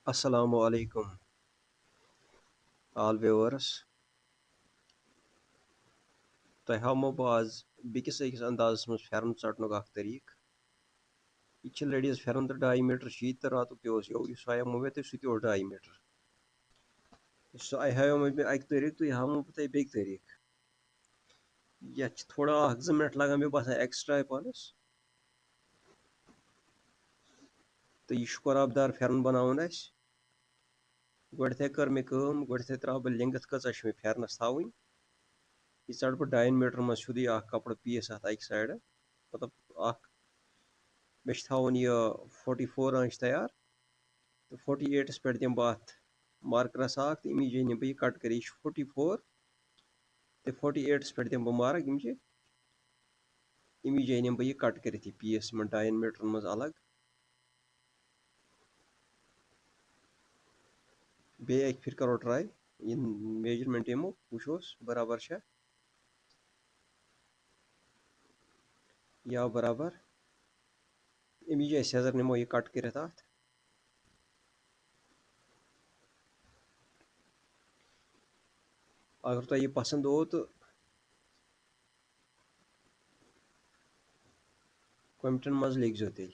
Assalamu alaikum, all viewers. तोह हामो बह आज बिकिस अकिस अंदाजस मज फेरन चटनुक अख तरीक यह लड़ीज फेरन तो 2.5 मीटर यह रातुक तो यह हामो मे तो सह 2.5 मीटर सह हायो मे अक तरीक तो यह हामो बह तुह बेक तरीक यह थोड़ा 1-2 मिनट लगा मे बसान एक्स्ट्रा पानस तो यह कोराबदार फेरन बनावन गोडथे कर मे कम गोडथे त्रा बह लेंगथ कच मे फेरनस थावन यह चट बह 2.5 मीटर मज सुधी कपड़ पीस अत अक साइड मतलब अख मे थावन यह 44 आंच तैयार तो 48 पे दिम बह अत मार्करस अख तो अमी निम बह यह कट कर 44 तो 48 पे दिम बह मार्क अमी निम बह यह कट कर पीस 2.5 मीटर मज अलग बे एक फिर करो ट्राई यह मेजरमेंट यमो वोस बराबर या बराबर अमी सेजर निमो यह कट कर अगर तुह यह पसंद हो तो कमेंटन मज लिखो तेल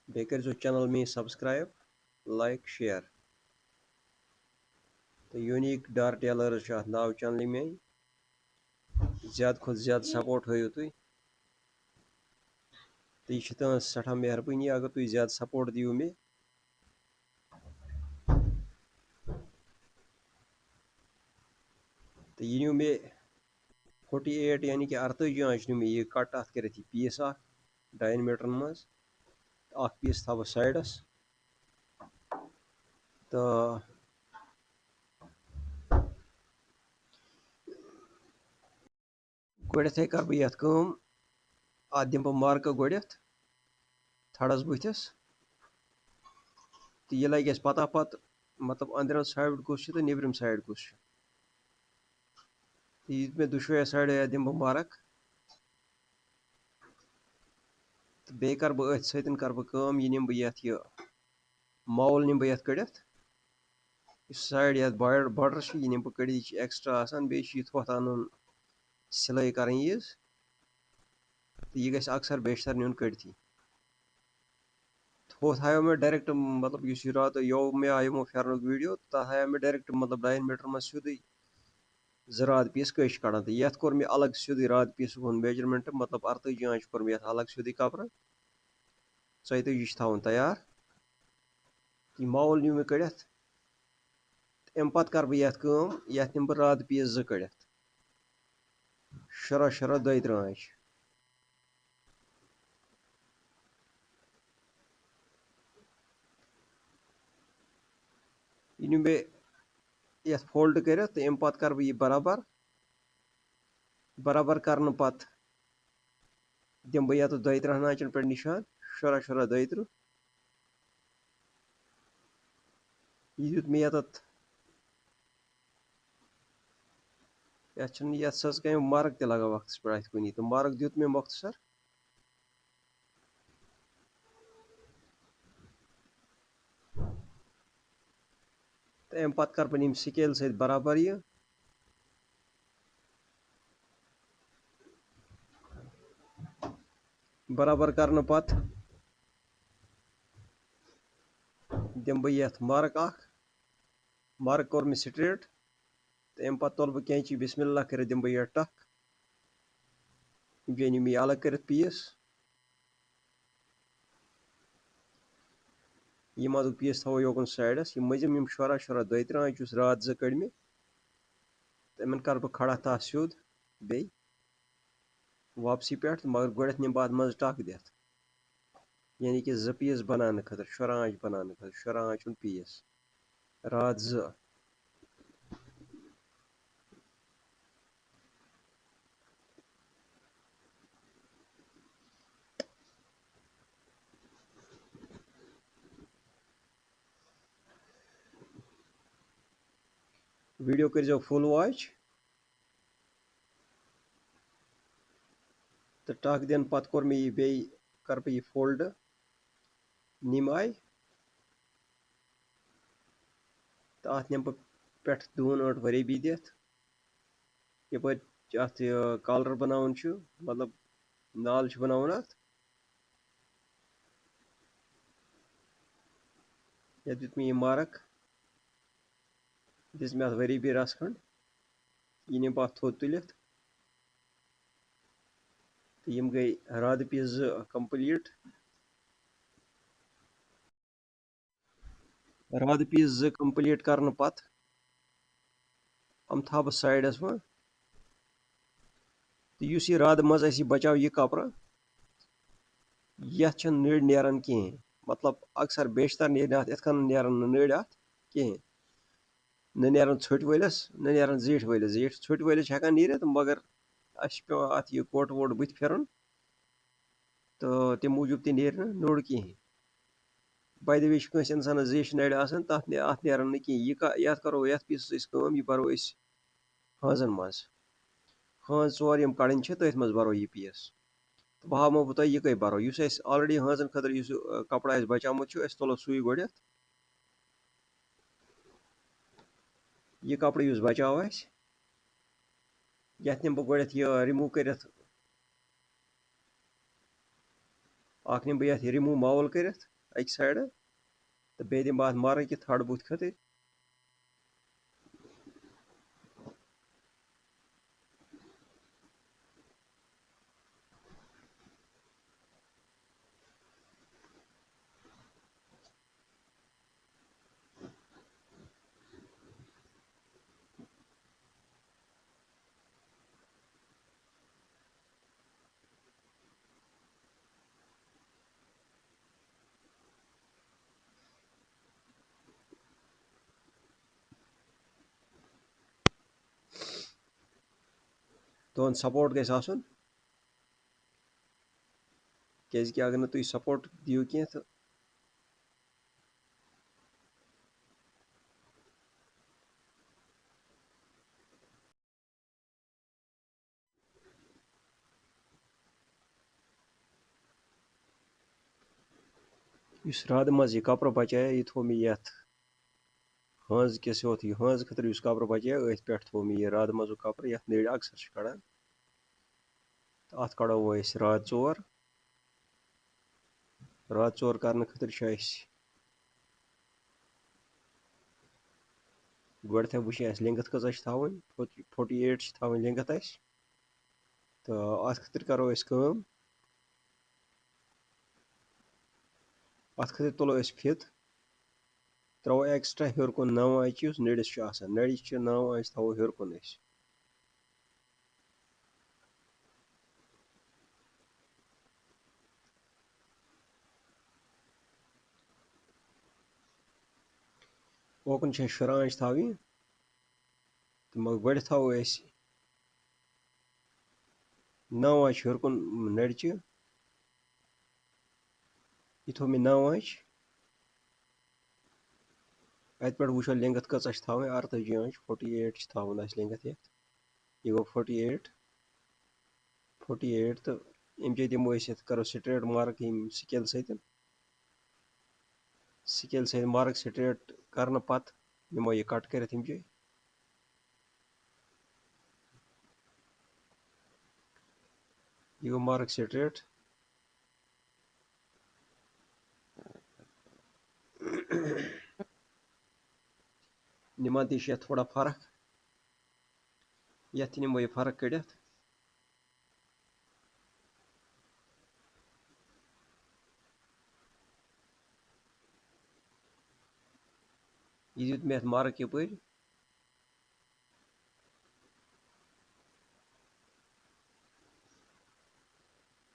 बे कर चैनल मे सब्सक्राइब लाइक शेयर तो यूनिक डार टेलर्स नाव चैनल मे ज्यादा खुद ज्यादा सपोर्ट हो तुम तो यह तुज सठा मेहरबानी अगर तुम ज्यादा सपोर्ट दियो मे तो यह न्यू मे 48 यानी कि 48 आंच न्यू मे यह कट अत कर पीस 2.5 मीटर मज अख पीस थव साइडस तो गोडथे कर बह यथ अत दिम बह मार्क गोडथ थड़स बुथिस तो यह लगे पता पत मतलब अंदर साइड कुस तो निबरम साइड कुस तो यह मे दुशवै साइड दिम बह मार्क तो बे कर बह अथ सत कर बह यह निम बह यह माउल निम बह यथ कड़ित साइड यथ बॉर्डर यह निम बह कड़ित यह एक्स्ट्रा आसान बे थोत अन सिलाई कर यीज तो यह गस अक्सर बेशतर नुन कड़ित थोत हायो मे डायरेक्ट मतलब इस रात यो मे आयो फेरन वीडियो तथ हायो मे डायरेक्ट मतलब 2.5 मीटर मज सीधे रात पीस कश कड़ान तो यथ कोर मे अलग सीधे रात पीस मेजरमेंट मतलब 48 आंच कोर मे अलग सीधे कपड़ 42 थवन तैयार यह माउल न्यू मे कड़ित अम पत कर बह यथ निम बह रात पीस 2 कड़ित शुरा शुरा 32 आंच यह न्यू मे यथ फोल्ड कर तो अम पत कर बह यह बराबर बराबर करने पत दिम बह यथ 32 आंचन पे निशान शुरा शुरा 32 यह दित मे यथ यथ सज गए मार्क ते लगा वक्त पे अथ कुनी तो मार्क दित मे मुख्तसर तो अम पत कर बह स्केल सत बराबर यह बराबर करने पत दिम बह यथ मार्क मार्क कोर मे स्ट्रेट तो अम पत तुल बह कैंची बिस्मिल्लाह कर दिम बह यह टक निम यह अलग कर पीस यह मजुक पीस थो योकन साइडस यह मजिम शुरा शुरा 32 आंच रात 2 कड़ मे तो इन कर बह खड़ा तथ सिद बे वापसी पे मगर गोडथ निम बह मज टक दिथ यानी कि 2 पीस बनाने खतर 14 आंच बनाने खतर 14 आंच पीस रात 2 वीडियो कर फुल वॉच तो टक दिन पत कोर मे यह बे कर बह यह फोल्ड निम आय तो अत निम बह पे दून अट वरेबी दिथ यप अत कॉलर बनावन मतलब नाल बनावन अत ये दुत मे मार्क दिस मे अत वरेबी रस खंड यह निम बह थोद तुलित तो यम गई राद पीस कंप्लीट राद पीस कंप्लीट करने पत हम बह साइडस वो तो इस यह राद मज बचाव यह कपड़ा यथ नड़ नेरान कहें मतलब अक्सर बेशतर नेर इत नेरान नड़ अत कहें न नेरान छोट वलिस न नेरान जीठ वलिस जीठ छोट वलिस हेकान नीरित मगर अस पे अत यह कोट वोट बुथ फिरन तो तम मूजूब तह नेर नोड़ कहें बाय द वे कंस इंसानस जीश नड़ आसान तथ नेरान न कहें यह करो यथ पीसस यह बरो हाजन मज हाज चोर यम कड़न तथ मज बरो यह पीस तो बह हावो बह यह कई बरो ऑलरेडी हाजन खतर कपड़ा बचामुत तुलो सुई गोत यह कपड़ बचाव यथ निम बह गोत यह रिमूव कर निम बह यथ रिमूव मावल कर अक साइड तो बे दिम बह मार्क यह थड़ बुथ खत तुन सपोर्ट गस आसन क्या अगर न तुम सपोर्ट दियो कह तो इस राद मज यह कपड़ बचाया यह थो मे यथ हाज किस योत यह हाज खतर कपड़ बचाया अथ पे थो मे यह राद मजु कपड़ यथ नड़ अक्सर कड़ान तो अत कड़ो राद चोर करने खतर गोडथ वुच लेंगथ कस थवन 48 थवन लेंगथ तो अत खतर करो अत खतर तुलो फित त्रो एक्स्ट्रा हेर कुन 9 आंच नड़िस नड़िस 9 आंच थो हेर कुन ओकन 15 आंच थी तो मगर गोड थो 9 आंच हेर कुन नड़चि यह थो मे 9 आंच अत पे वो लेंगथ कच 48 आंच 48 थवन लेंगथ ये गो 48 तो अमे दिमो करो स्ट्रेट मार्क स्केल सत मार्क स्ट्रेट करने पत निमो यह कट कर यह गो मार्क स्ट्रेट निमान ती थोड़ा फर्क यथ निमो यह फर्क कड़ित यह दुत मे मार्क यप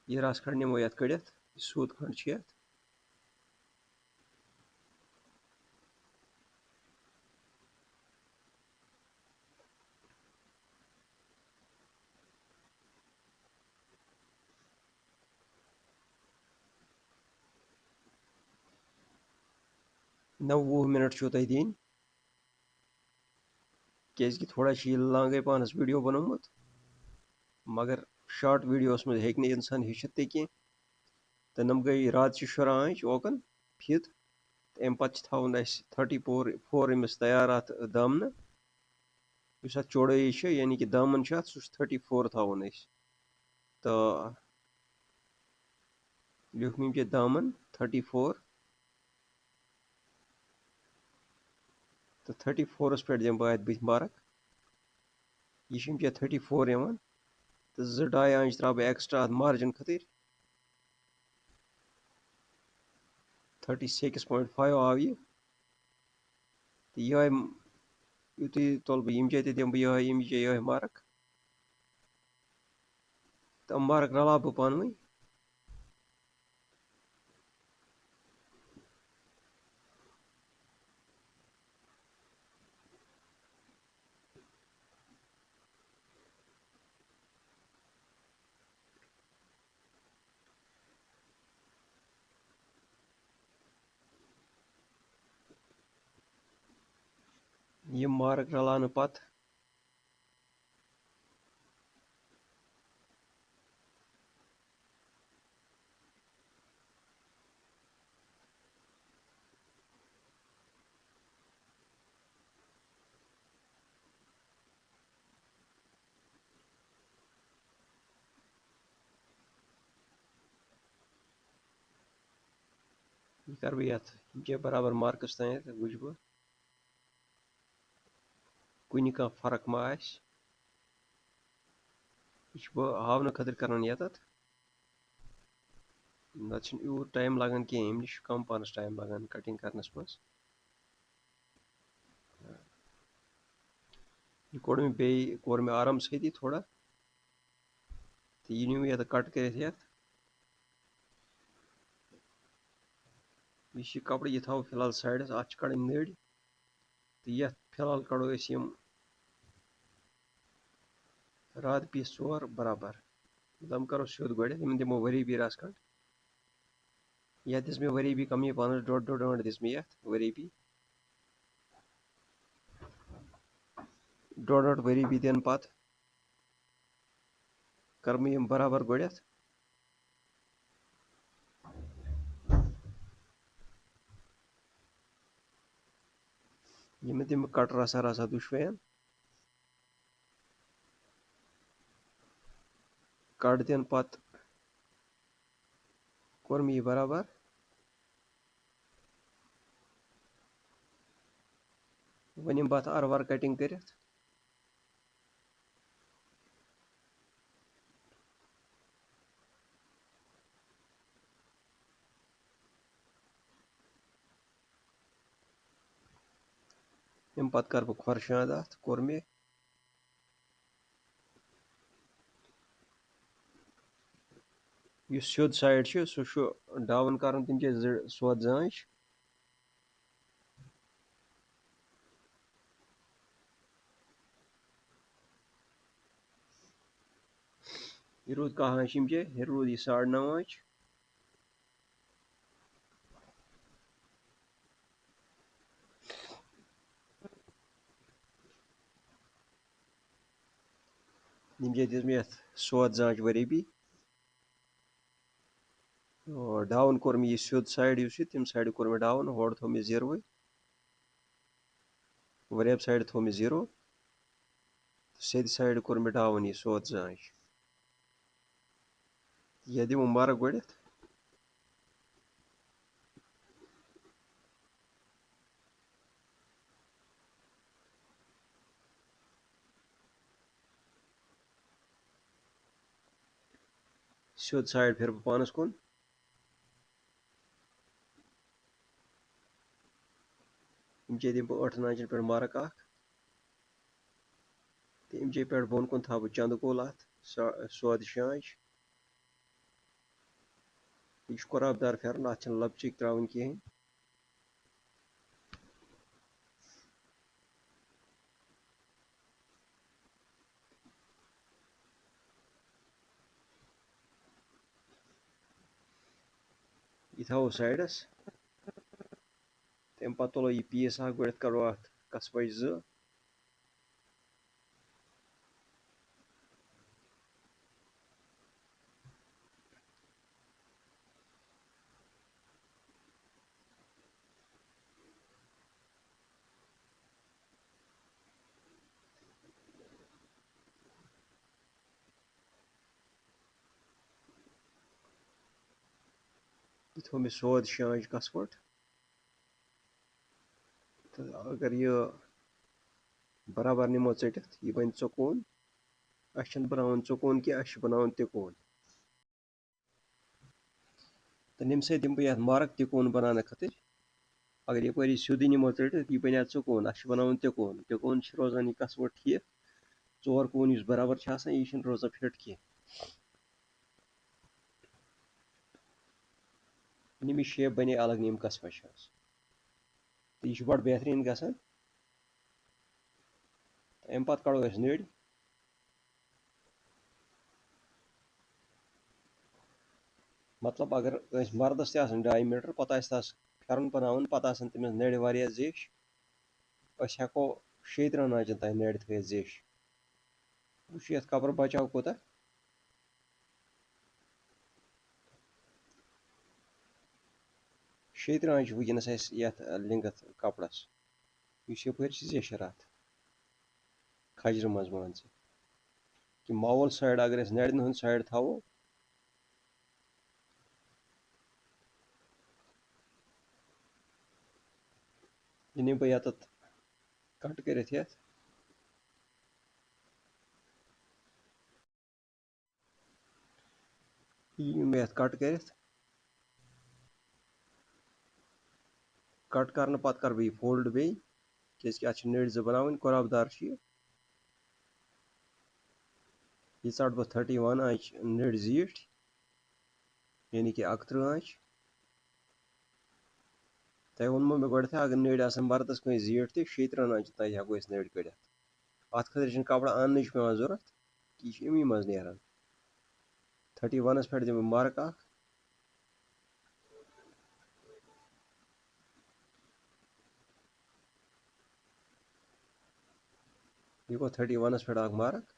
यह रस खंड निमो यथ कड़ित सूत खंड यथ नौ 20 मिनट छो तह दिन क्या थोड़ा लांगे पानस वीडियो बनोमुत मगर शॉर्ट वीडियोस मज हेक इंसान हेचित तह कह तो नम गई रात 14 आंच ओकन फित अमि पत्तु थोवन अस 34 अमिस तैयार अत दामन युस अत चौड़ाई यानी कि दामन अत सह 34 थोवन अस तो लिख नीचे दामन 34 तो 34 पे दिम बह बथ मार्क यह 34 यवान तो 2.5 इंच त्रा बह एक्स्ट्रा अत मार्जिन खतर 36.5 आव यह तो यह युति तुल बह यम दिम बह यह मार्क तो मार्क रला बह पान वही यह मार्क रलान पत यह कर बह ये बराबर मार्कस तक वुच बह कुन कह फर्क मा आस यह बह हावन खतर कर यत नत यूत टाइम लगान कह अम नश कम पानस टाइम लगान कटिंग करनस मज यह कोड़ मे कोर मे आराम सती थोड़ा तो यह नीव ये कट कर यह कपड़ यह थो फिलहाल साइडस अत कड़ नड़ तो ये फिलहाल कड़ो यम रात पीस 4 बराबर मतलब करो सोद गो इन दिमो वरी भी रस खंड यह दिस मे वरी भी कमी पान डोड अंड दिस मे वरी भी डोड वरी भी दिन पत कर यम बराबर गोड़ यम दिम कट रसा रसा दुशवेन कट दिन पत कोर यह बराबर वन यम बत अर वर कटिंग कर यम पत कर बह खोरशाद अत कोर मे सोद साइड सह डाउन कर तम सोद जांच यह रूद 10 आंच यह रूद यह 9.5 आंच यम दिस मे सोद जांच वरी भी डाउन कोर मे यह सोद साइड तम साइड कोर मे डाउन होड़ थो मे 0 वरेब साइड थो मे 0 सेद साइड कोर मे डाउन यह सोद जांच यह दिमो मार्क गोड़ सोद साइड फिर बह पानस कुन यम दिम बह 8 आंचन पे मार्क तो अमचे पे बोन कुन थो बह चंद कोल अत सोद 6 आंच यह कोराबदार फेरन अत लपचिक त्रावन कहें यह थो साइडस तम पत तुलो यह पीस गोड़ करो अत कसवच 2 थो मे सोद शांज कसवट तो अगर ये बराबर निमो चटित यह बन चोकून बनावन चोकून की बनावन तिकोन तो नम सत दिम बह मार्क तिकोन बनाने खतर अगर यपरी सिद निमो चटित यह बन चोकून बनावन तिकोन तिकोन रोजान यह कसवट ठीक चोर कून बराबर यह रोजान फिट कह यह शेप बने अलग यम कसवश तो यह बड़ बेहतरीन गसान अम पत कड़ो नड़ मतलब अगर मर्दस डाई मीटर पत तस फेरन बनावन पत तमिस नड़ वारिया जिश हेको 13 आंचन तान नड़ थ जिश वो ये कपर बचाव कोता 17 आंच वनस ये लिंगथ कपड़स यपर जिशर अत खजर मज मान कि मावल साइड अगर नड़न हंद साइड थो यह निम बह ये कट कर ये कट कर कट कर पत कर बह फोल्ड बे क्या नड़ जो बनावन कोराबदार यह ट बह 31 आंच नड़ जीठ यानी कि 31 आंच तह वो मे गो अगर नड़ मर्दस कह जीठ तो 17 आंच तान हेको नड़ कड़ित अत खर कपड़ा अन्न पे जरूरत यह अमी मज नान 31 पे दिम मार्क यह गो 31 पे मार्क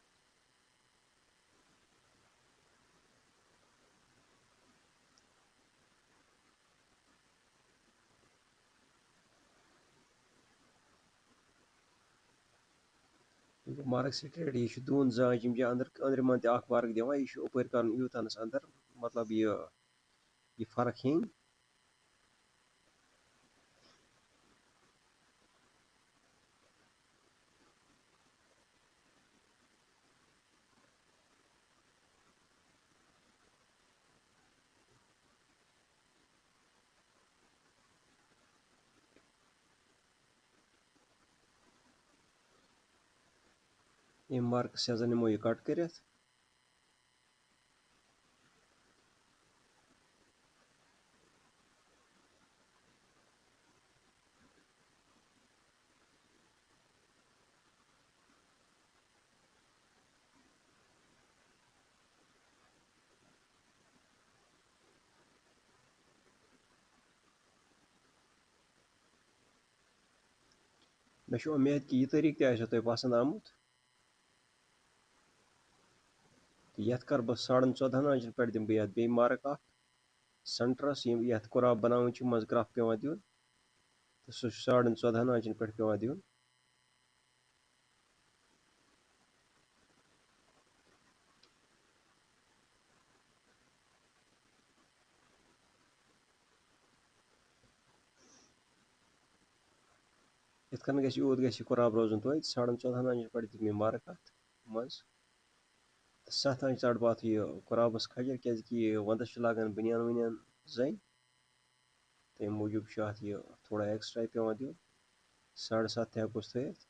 यह मार्क स्ट्रेट यह दोन जांच अंदरमन मार्क दिवान यह उपर कर यूतानस अंदर मतलब यह फर्क हिंग यम मार्क से निमो यह कट कर मे उम्मीद कि यह तरीक तुम पसंद आमुत तो ये कर बह 14.5 आंचन पे दिम बह बे मार्क सेंटरस ये कुराब बनावन मज ग्रफ पे दिन तो सह 14.5 आंचन पे दिन इत कन यूत कुराब रोजन तो 14.5 आंचन पे दिम मार्क अत मज 7 आंच चढ़ पत यह कुराबस खजर क्या वंदस लागान बनियान वनियान जन तम मूजूब यह थोड़ा एक्स्ट्रा पे दिन 7.5 हेकोस थत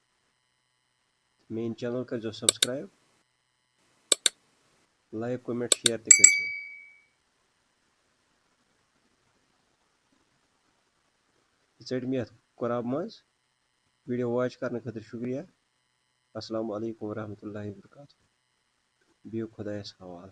मेन चैनल कर सब्सक्राइब लाइक कमेंट शेयर कर चट मे कुराब मज वीडियो वॉच करने खतर शुक्रिया अस्सलाम वालेकुम रहमतुल्लाहि व बरकातहू बिहु खुदायस हवाल।